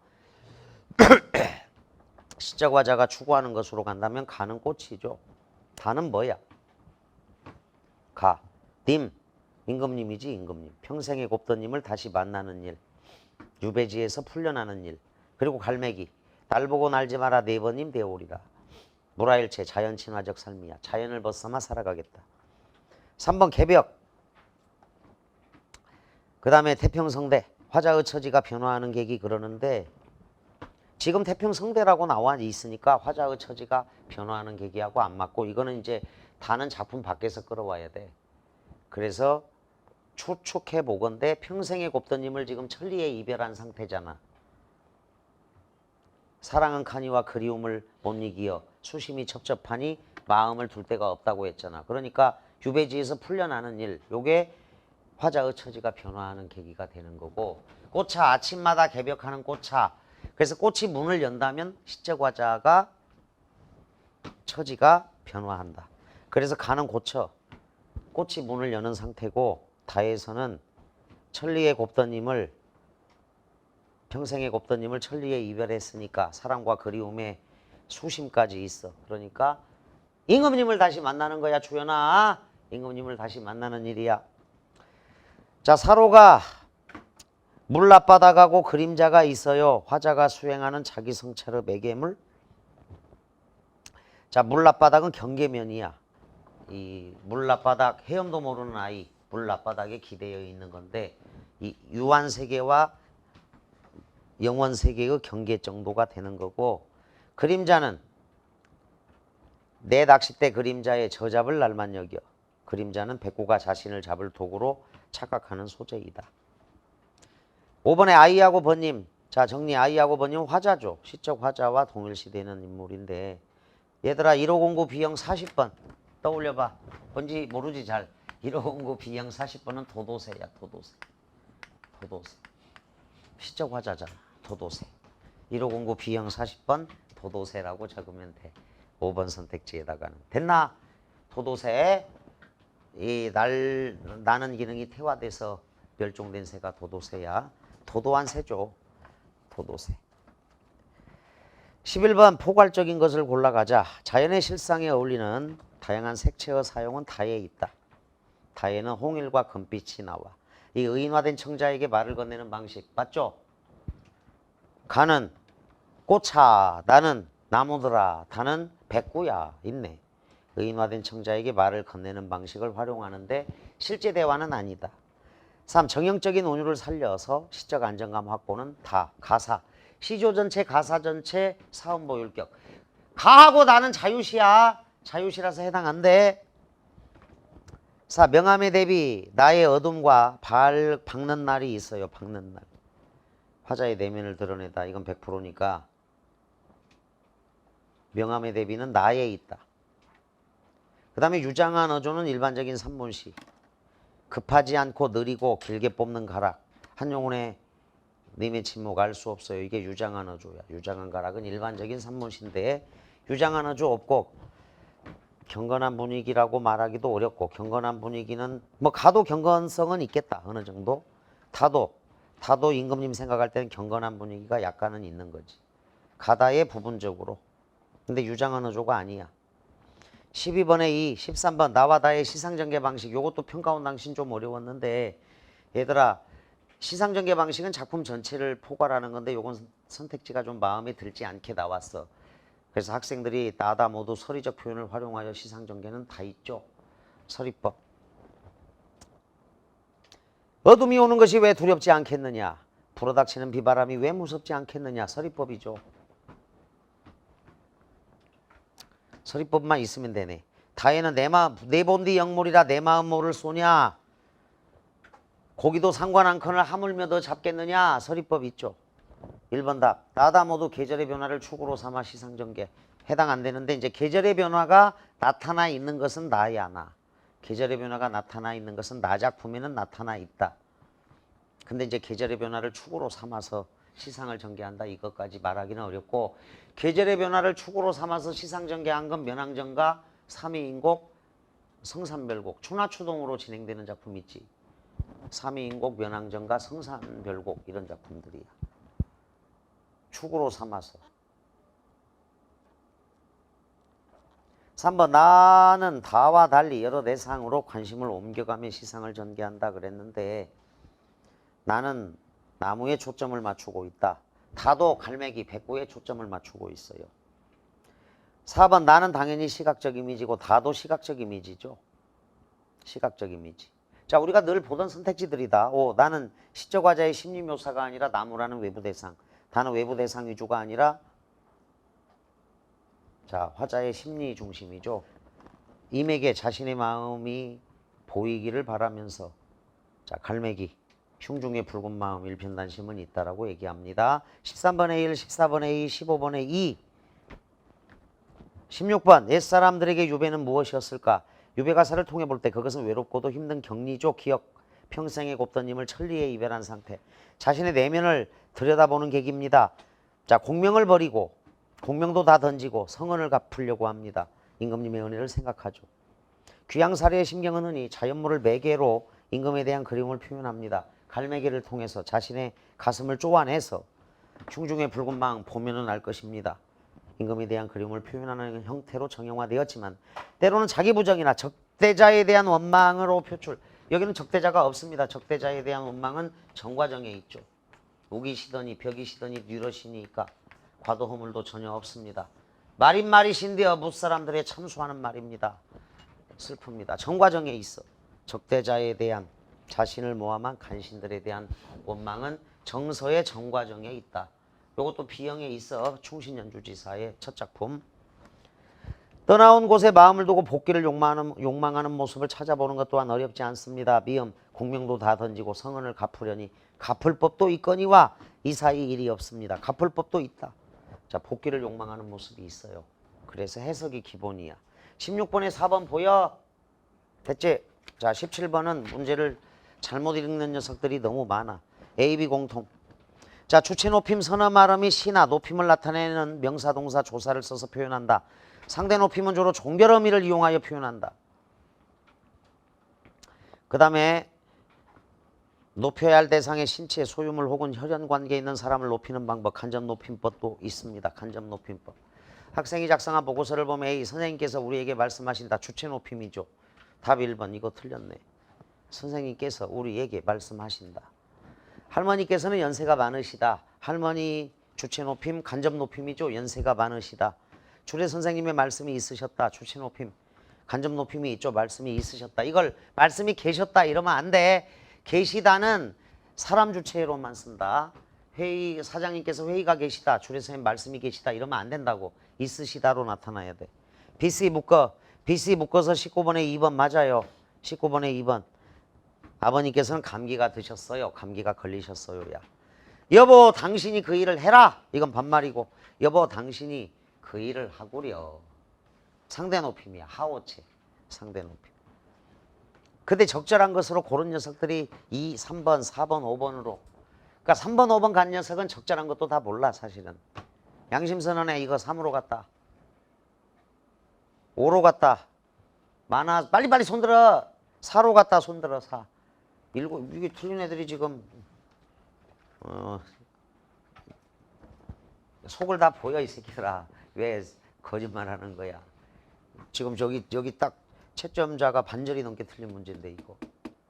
시적 화자가 추구하는 것으로 간다면 가는 꽃이죠. 다는 뭐야? 가, 님, 임금님이지 임금님. 평생의 곱던님을 다시 만나는 일. 유배지에서 풀려나는 일. 그리고 갈매기. 날 보고 날지 마라 네 번님 되오리라. 노라일체 자연 친화적 삶이야. 자연을 벗삼아 살아가겠다. 3번 개벽. 그 다음에 태평성대. 화자의 처지가 변화하는 계기 그러는데 지금 태평성대라고 나와 있으니까 화자의 처지가 변화하는 계기하고 안 맞고 이거는 이제 다는 작품 밖에서 끌어와야 돼. 그래서 추측해 보건대 평생의 곱던님을 지금 천리에 이별한 상태잖아. 사랑은 카니와 그리움을 못 이기어 수심이 첩첩하니 마음을 둘 데가 없다고 했잖아. 그러니까 유배지에서 풀려나는 일, 요게 화자의 처지가 변화하는 계기가 되는 거고 꽃차 아침마다 개벽하는 꽃차. 그래서 꽃이 문을 연다면 시적 화자가 처지가 변화한다. 그래서 가는 고쳐. 꽃이 문을 여는 상태고 다에서는 천리의 곱던님을 평생의 곱던님을 천리에 이별했으니까 사랑과 그리움의 수심까지 있어. 그러니까 임금님을 다시 만나는 거야 주연아. 임금님을 다시 만나는 일이야. 자 사로가 물 앞바다가고 그림자가 있어요. 화자가 수행하는 자기 성찰의 매개물. 자 물 앞바닥은 경계면이야. 이 물 앞바닥 헤엄도 모르는 아이 물 앞바닥에 기대어 있는 건데 이 유한 세계와 영원 세계의 경계 정도가 되는 거고 그림자는 내 낚싯대 그림자의 저잡을 날만 여겨. 그림자는 백구가 자신을 잡을 도구로 착각하는 소재이다. 5번에 아이하고 번님. 자 정리 아이하고 번님 화자죠. 시적 화자와 동일시되는 인물인데 얘들아 1509 B형 40번 떠올려봐. 뭔지 모르지 잘. 1509 B형 40번은 도도새야. 도도새. 도도새. 시적 화자잖아. 도도새. 1509 B형 40번 도도새라고 적으면 돼. 5번 선택지에다가는. 됐나? 도도새. 이 나는 기능이 태화돼서 멸종된 새가 도도새야. 도도한 새죠. 도도새. 11번 포괄적인 것을 골라가자. 자연의 실상에 어울리는 다양한 색채의 사용은 다에 있다. 다에는 홍일과 금빛이 나와. 이 의인화된 청자에게 말을 건네는 방식 맞죠? 가는 꽃차 나는 나무들아 다는 백구야 있네. 의인화된 청자에게 말을 건네는 방식을 활용하는데 실제 대화는 아니다. 3. 정형적인 운율을 살려서 시적 안정감 확보는 다. 가사. 시조 전체 가사 전체 사음보율격. 가하고 나는 자유시야. 자유시라서 해당 안 돼. 4. 명암의 대비 나의 어둠과 박는 날이 있어요. 박는 날. 화자의 내면을 드러내다. 이건 100%니까 명암의 대비는 나에 있다. 그 다음에 유장한 어조는 일반적인 산문시. 급하지 않고 느리고 길게 뽑는 가락. 한용운의 님의 침묵 알 수 없어요. 이게 유장한 어조야. 유장한 가락은 일반적인 산문시인데 유장한 어조 없고 경건한 분위기라고 말하기도 어렵고 경건한 분위기는 뭐 가도 경건성은 있겠다. 어느 정도. 타도 임금님 생각할 때는 경건한 분위기가 약간은 있는 거지. 가다의 부분적으로. 근데 유장한 어조가 아니야. 12번에 2, 13번 나와 나의 시상전개 방식. 요것도 평가원 당신 좀 어려웠는데 얘들아 시상전개 방식은 작품 전체를 포괄하는 건데 요건 선택지가 좀 마음에 들지 않게 나왔어. 그래서 학생들이 나다 모두 서리적 표현을 활용하여 시상전개는 다 있죠. 서리법. 어둠이 오는 것이 왜 두렵지 않겠느냐. 불어닥치는 비바람이 왜 무섭지 않겠느냐. 서리법이죠. 서리법만 있으면 되네. 다에는 내 본디 영몰이라 내 마음 모를 쏘냐. 고기도 상관 않거늘 하물며 더 잡겠느냐. 서리법 있죠. 1번 답. 나다 모두 계절의 변화를 축으로 삼아 시상전개. 해당 안 되는데 이제 계절의 변화가 나타나 있는 것은 나야 나. 계절의 변화가 나타나 있는 것은 나 작품에는 나타나 있다. 근데 이제 계절의 변화를 축으로 삼아서 시상을 전개한다. 이것까지 말하기는 어렵고 계절의 변화를 축으로 삼아서 시상 전개한 건 면왕정가, 삼위인곡, 성산별곡, 추나추동으로 진행되는 작품 있지. 삼위인곡, 면왕정가, 성산별곡 이런 작품들이야. 축으로 삼아서. 3번 나는 다와 달리 여러 대상으로 관심을 옮겨가며 시상을 전개한다 그랬는데 나는 나무에 초점을 맞추고 있다. 다도 갈매기, 백구에 초점을 맞추고 있어요. 4번 나는 당연히 시각적 이미지고 다도 시각적 이미지죠. 시각적 이미지. 자, 우리가 늘 보던 선택지들이다. 나는 시적 화자의 심리 묘사가 아니라 나무라는 외부 대상. 다는 외부 대상 위주가 아니라 자, 화자의 심리 중심이죠. 임에게 자신의 마음이 보이기를 바라면서 자, 갈매기. 흉중의 붉은 마음 일편단심은 있다라고 얘기합니다. 13번에 1, 14번에 2, 15번에 2. 16번 옛사람들에게 유배는 무엇이었을까? 유배가사를 통해 볼 때 그것은 외롭고도 힘든 격리죠. 기억, 평생에 곱던 힘을 천리에 이별한 상태. 자신의 내면을 들여다보는 계기입니다. 자, 공명을 버리고 공명도 다 던지고 성은을 갚으려고 합니다. 임금님의 은혜를 생각하죠. 귀양사리의 심경은 흔히 자연물을 매개로 임금에 대한 그리움을 표현합니다. 갈매기를 통해서 자신의 가슴을 쪼아내서 흉중의 붉은 마음 보면은 알 것입니다. 임금에 대한 그리움을 표현하는 형태로 정형화되었지만 때로는 자기 부정이나 적대자에 대한 원망으로 표출. 여기는 적대자가 없습니다. 적대자에 대한 원망은 정과정에 있죠. 우기시더니 벽이시더니 뉘러시니까 과도 허물도 전혀 없습니다. 말인 말이신데요. 무사람들의 참수하는 말입니다. 슬픕니다. 정과정에 있어. 적대자에 대한 자신을 모함한 간신들에 대한 원망은 정서의 정과정에 있다. 이것도 비영에 있어. 충신연주지사의 첫 작품. 떠나온 곳에 마음을 두고 복귀를 욕망하는 모습을 찾아보는 것 또한 어렵지 않습니다. 미음, 공명도 다 던지고 성은을 갚으려니 갚을 법도 있거니와 이 사이 일이 없습니다. 갚을 법도 있다. 자, 복귀를 욕망하는 모습이 있어요. 그래서 해석이 기본이야. 16번에 4번 보여? 됐지? 자, 17번은 문제를 잘못 읽는 녀석들이 너무 많아. A, B 공통. 자, 주체 높임, 선어 말음이 시나 높임을 나타내는 명사, 동사, 조사를 써서 표현한다. 상대 높임은 주로 종결 어미를 이용하여 표현한다. 그 다음에 높여야 할 대상의 신체, 소유물 혹은 혈연 관계에 있는 사람을 높이는 방법, 간접 높임법도 있습니다. 간접 높임법. 학생이 작성한 보고서를 보면 A, 선생님께서 우리에게 말씀하신다. 주체 높임이죠. 답 1번. 이거 틀렸네. 선생님께서 우리에게 말씀하신다. 할머니께서는 연세가 많으시다. 할머니 주체 높임, 간접 높임이죠. 연세가 많으시다. 주례 선생님의 말씀이 있으셨다. 주체 높임, 간접 높임이 있죠. 말씀이 있으셨다. 이걸 말씀이 계셨다 이러면 안 돼. 계시다는 사람 주체로만 쓴다. 회의 사장님께서 회의가 계시다. 주례 선생님 말씀이 계시다 이러면 안 된다고. 있으시다로 나타나야 돼. BC 묶어. BC 묶어서 19번에 2번 맞아요. 19번에 2번. 아버님께서는 감기가 드셨어요. 감기가 걸리셨어요. 야. 여보 당신이 그 일을 해라. 이건 반말이고 여보 당신이 그 일을 하구려. 상대 높임이야. 하오체. 상대 높임. 근데 적절한 것으로 고른 녀석들이 2, 3번, 4번, 5번으로. 그러니까 3번, 5번 간 녀석은 적절한 것도 다 몰라 사실은. 양심선언에 이거 3으로 갔다. 5로 갔다. 많아. 빨리빨리 손들어. 4로 갔다. 손들어. 4. 7. 이게 틀린 애들이 지금 속을 다 보여 이 새끼들아. 왜 거짓말하는 거야. 지금 여기 딱 채점자가 반절이 넘게 틀린 문제인데 이거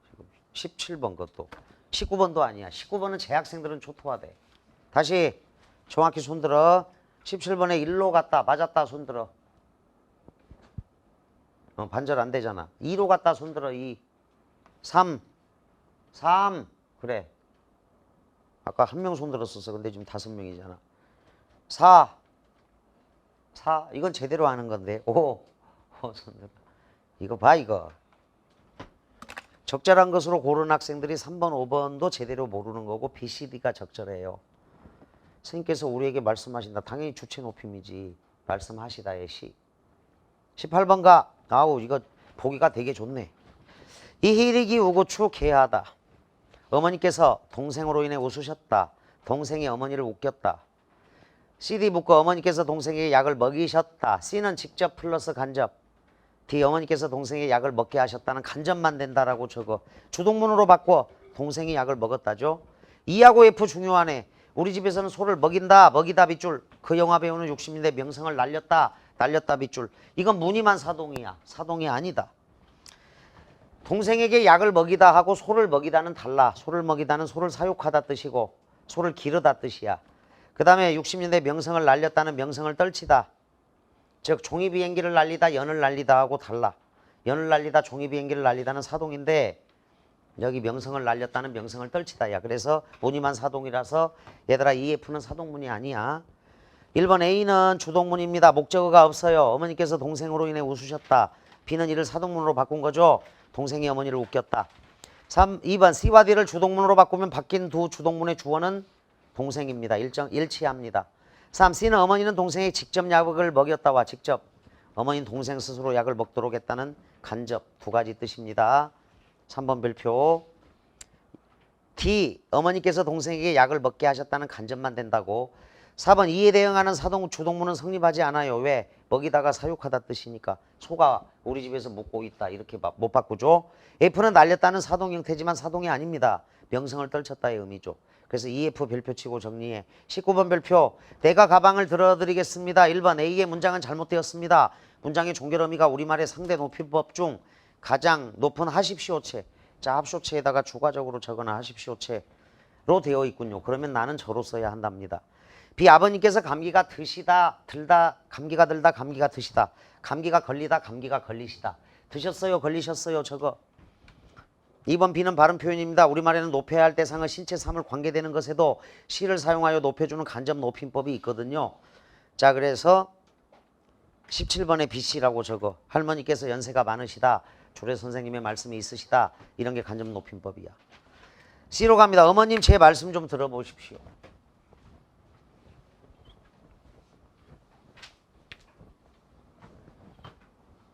지금 17번 것도 19번도 아니야. 19번은 재학생들은 초토화돼. 다시 정확히 손들어. 17번에 1로 갔다. 맞았다. 손들어. 반절 안 되잖아. 2로 갔다. 손들어. 2. 3. 그래. 아까 한 명 손들었었어. 근데 지금 5명이잖아. 4. 이건 제대로 하는 건데. 5. 손들어. 이거 봐 이거. 적절한 것으로 고른 학생들이 3번, 5번도 제대로 모르는 거고 B, C, D가 적절해요. 선생님께서 우리에게 말씀하신다. 당연히 주체 높임이지. 말씀하시다의 시. 18번가. 아우 이거 보기가 되게 좋네. 이희리기 우고추 개하다. 어머니께서 동생으로 인해 웃으셨다. 동생이 어머니를 웃겼다. CD 묶어 어머니께서 동생에게 약을 먹이셨다. C는 직접 플러스 간접. D 어머니께서 동생에게 약을 먹게 하셨다는 간접만 된다라고 적어. 주동문으로 바꿔 동생이 약을 먹었다죠. E하고 F 중요하네. 우리 집에서는 소를 먹인다. 먹이다 빗줄. 그 영화 배우는 60년대 명성을 날렸다. 날렸다 빗줄. 이건 무늬만 사동이야. 사동이 아니다. 동생에게 약을 먹이다 하고 소를 먹이다는 달라. 소를 먹이다는 소를 사육하다 뜻이고 소를 기르다 뜻이야. 그 다음에 60년대 명성을 날렸다는 명성을 떨치다. 즉 종이비행기를 날리다 연을 날리다 하고 달라. 연을 날리다 종이비행기를 날리다는 사동인데 여기 명성을 날렸다는 명성을 떨치다야. 그래서 무늬만 사동이라서 얘들아 EF는 사동문이 아니야. 1번 A는 주동문입니다. 목적어가 없어요. 어머니께서 동생으로 인해 웃으셨다. B는 이를 사동문으로 바꾼 거죠. 동생이 어머니를 웃겼다. 2번 C와 D를 주동문으로 바꾸면 바뀐 두 주동문의 주어는 동생입니다. 일치합니다. 3. C는 어머니는 동생에게 직접 약을 먹였다와 직접 어머니는 동생 스스로 약을 먹도록 했다는 간접 두 가지 뜻입니다. 3번 별표. D. 어머니께서 동생에게 약을 먹게 하셨다는 간접만 된다고. 4번 이에 대응하는 사동 주동문은 성립하지 않아요. 왜? 먹이다가 사육하다 뜻이니까. 소가 우리 집에서 먹고 있다. 이렇게 못 바꾸죠. F는 날렸다는 사동 형태지만 사동이 아닙니다. 명성을 떨쳤다의 의미죠. 그래서 EF 별표 치고 정리해. 19번 별표. 내가 가방을 들어드리겠습니다. 1번 A의 문장은 잘못되었습니다. 문장의 종결 의미가 우리말의 상대 높임법 중 가장 높은 하십시오체. 자, 합쇼체에다가 추가적으로 적어놔. 하십시오체로 되어 있군요. 그러면 나는 저로 써야 한답니다. B. 아버님께서 감기가 드시다, 들다, 감기가 들다, 감기가 드시다. 감기가 걸리다, 감기가 걸리시다. 드셨어요, 걸리셨어요, 저거. 2번 B는 발음 표현입니다. 우리말에는 높여야 할 대상은 신체 3을 관계되는 것에도 시를 사용하여 높여주는 간접 높임법이 있거든요. 자, 그래서 17번에 BC라고 적어. 할머니께서 연세가 많으시다. 조례 선생님의 말씀이 있으시다. 이런 게 간접 높임법이야. C로 갑니다. 어머님 제 말씀 좀 들어보십시오.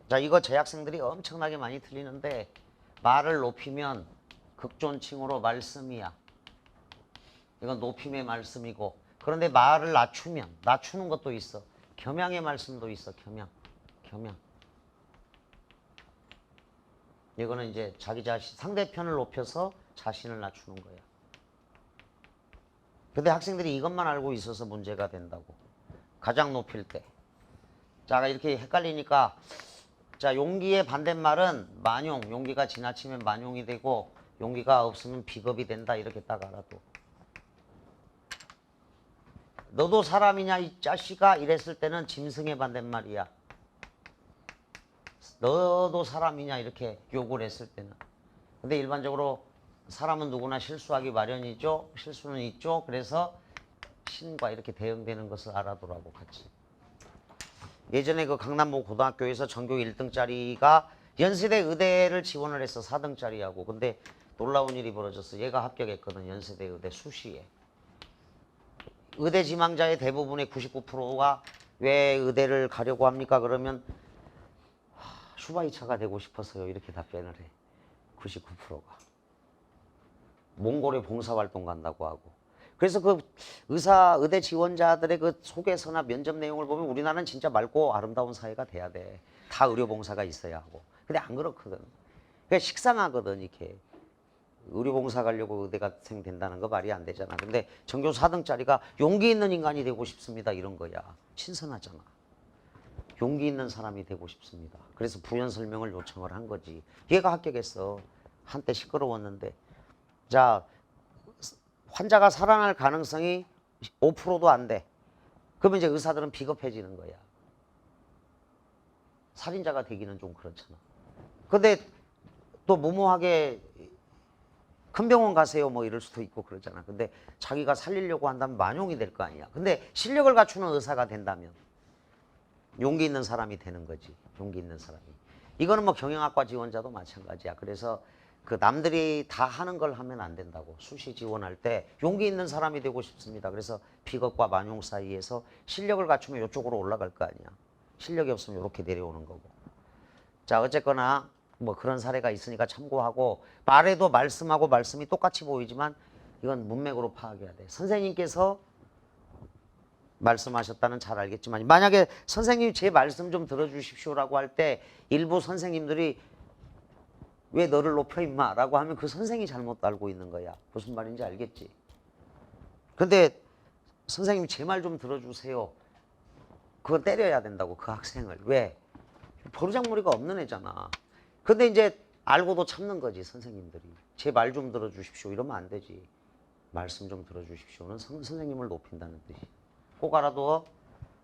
자, 이거 재학생들이 엄청나게 많이 틀리는데 말을 높이면 극존칭으로 말씀이야. 이건 높임의 말씀이고 그런데 말을 낮추면 낮추는 것도 있어. 겸양의 말씀도 있어. 겸양. 이거는 이제 자기 자신 상대편을 높여서 자신을 낮추는 거야. 근데 학생들이 이것만 알고 있어서 문제가 된다고. 가장 높일 때. 자, 이렇게 헷갈리니까 자, 용기의 반대말은 만용. 용기가 지나치면 만용이 되고 용기가 없으면 비겁이 된다. 이렇게 딱 알아도. 너도 사람이냐 이 자식아 이랬을 때는 짐승의 반대말이야. 너도 사람이냐 이렇게 욕을 했을 때는. 근데 일반적으로 사람은 누구나 실수하기 마련이죠. 실수는 있죠. 그래서 신과 이렇게 대응되는 것을 알아두라고 같이. 예전에 그 강남모 고등학교에서 전교 1등짜리가 연세대 의대를 지원을 했어. 4등짜리하고. 근데 놀라운 일이 벌어졌어. 얘가 합격했거든. 연세대 의대 수시에. 의대 지망자의 대부분의 99%가 왜 의대를 가려고 합니까? 그러면 슈바이처가 되고 싶어서요. 이렇게 답변을 해. 99%가. 몽골에 봉사활동 간다고 하고. 그래서 그 의대 지원자들의 그 소개서나 면접 내용을 보면 우리나라는 진짜 맑고 아름다운 사회가 돼야 돼. 다 의료봉사가 있어야 하고. 근데 안 그렇거든. 그러니까 식상하거든, 이렇게. 의료봉사 가려고 의대가생 된다는 거 말이 안 되잖아. 근데 전교 4등짜리가 용기 있는 인간이 되고 싶습니다. 이런 거야. 신선하잖아. 용기 있는 사람이 되고 싶습니다. 그래서 부연 설명을 요청을 한 거지. 얘가 합격했어. 한때 시끄러웠는데. 자, 환자가 살아날 가능성이 5%도 안 돼. 그러면 이제 의사들은 비겁해지는 거야. 살인자가 되기는 좀 그렇잖아. 근데 또 무모하게 큰 병원 가세요 뭐 이럴 수도 있고 그러잖아. 근데 자기가 살리려고 한다면 만용이 될 거 아니야. 근데 실력을 갖추는 의사가 된다면 용기 있는 사람이 되는 거지. 용기 있는 사람이. 이거는 뭐 경영학과 지원자도 마찬가지야. 그래서 그 남들이 다 하는 걸 하면 안 된다고. 수시 지원할 때 용기 있는 사람이 되고 싶습니다. 그래서 비겁과 만용 사이에서 실력을 갖추면 이쪽으로 올라갈 거 아니야. 실력이 없으면 이렇게 내려오는 거고. 자, 어쨌거나 뭐 그런 사례가 있으니까 참고하고, 말해도 말씀하고 말씀이 똑같이 보이지만 이건 문맥으로 파악해야 돼. 선생님께서 말씀하셨다는 잘 알겠지만, 만약에 선생님이 제 말씀 좀 들어주십시오라고 할 때 일부 선생님들이 왜 너를 높여 임마 라고 하면 그 선생이 잘못 알고 있는 거야. 무슨 말인지 알겠지? 근데 선생님 제 말 좀 들어주세요. 그거 때려야 된다고, 그 학생을. 왜? 버르장머리가 없는 애잖아. 근데 이제 알고도 참는 거지, 선생님들이. 제 말 좀 들어주십시오 이러면 안 되지. 말씀 좀 들어주십시오는 선생님을 높인다는 뜻이. 꼭 알아둬.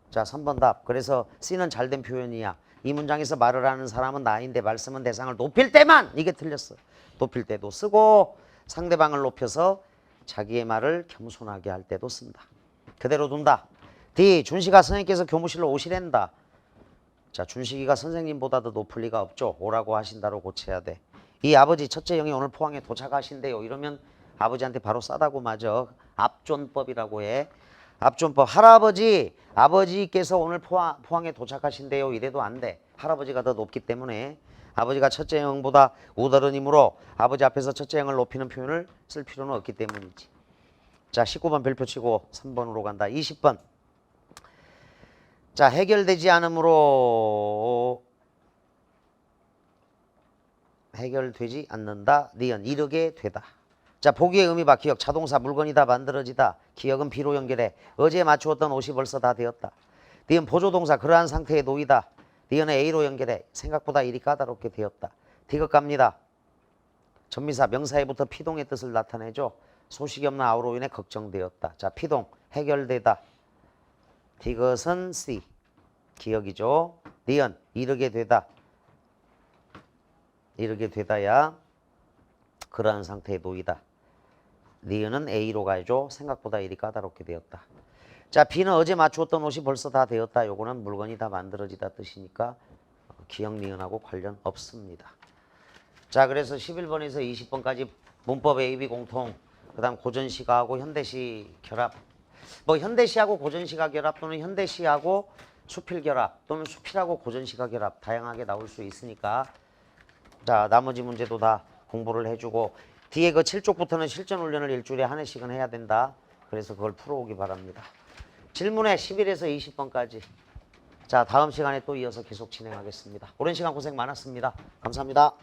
자, 3번 답. 그래서 C는 잘된 표현이야. 이 문장에서 말을 하는 사람은 나인데 말씀은 대상을 높일 때만. 이게 틀렸어. 높일 때도 쓰고 상대방을 높여서 자기의 말을 겸손하게 할 때도 쓴다. 그대로 둔다. D. 준식아 선생님께서 교무실로 오시랜다. 자, 준식이가 선생님보다 더 높을 리가 없죠. 오라고 하신다로 고쳐야 돼. 이 아버지 첫째 형이 오늘 포항에 도착하신대요. 이러면 아버지한테 바로 싸다고 맞아. 앞존법이라고 해. 앞존법. 할아버지, 아버지께서 오늘 포항에 도착하신대요. 이래도 안 돼. 할아버지가 더 높기 때문에. 아버지가 첫째 형보다 우더른이므로 아버지 앞에서 첫째 형을 높이는 표현을 쓸 필요는 없기 때문이지. 자, 19번 별표 치고 3번으로 간다. 20번. 자, 해결되지 않으므로 해결되지 않는다. 니은 이르게 되다. 자, 보기의 의미 봐. 기억. 자동사 물건이다 만들어지다. 기억은 B로 연결해. 어제 맞추었던 옷이 벌써 다 되었다. 니은 보조동사 그러한 상태에 놓이다. 니은은 A로 연결해. 생각보다 일이 까다롭게 되었다. 디귿 갑니다. 전미사 명사에부터 피동의 뜻을 나타내죠. 소식이 없는 아우로 인해 걱정되었다. 자, 피동 해결되다. 디귿은 C. 기억이죠. 니은 이르게 되다. 이르게 되다야 그러한 상태에 놓이다. 니은은 A로 가야죠. 생각보다 일이 까다롭게 되었다. 자, B는 어제 맞추었던 옷이 벌써 다 되었다. 요거는 물건이 다 만들어지다 뜻이니까 기억 니은하고 관련 없습니다. 자, 그래서 11번에서 20번까지 문법 A, B 공통, 그 다음 고전시가하고 현대시 결합. 뭐 현대시하고 고전시가 결합 또는 현대시하고 수필 결합 또는 수필하고 고전시가 결합 다양하게 나올 수 있으니까, 자, 나머지 문제도 다 공부를 해주고, 뒤에 그 7쪽부터는 실전 훈련을 일주일에 한 회씩은 해야 된다. 그래서 그걸 풀어오기 바랍니다. 질문에 11에서 20번까지. 자, 다음 시간에 또 이어서 계속 진행하겠습니다. 오랜 시간 고생 많았습니다. 감사합니다.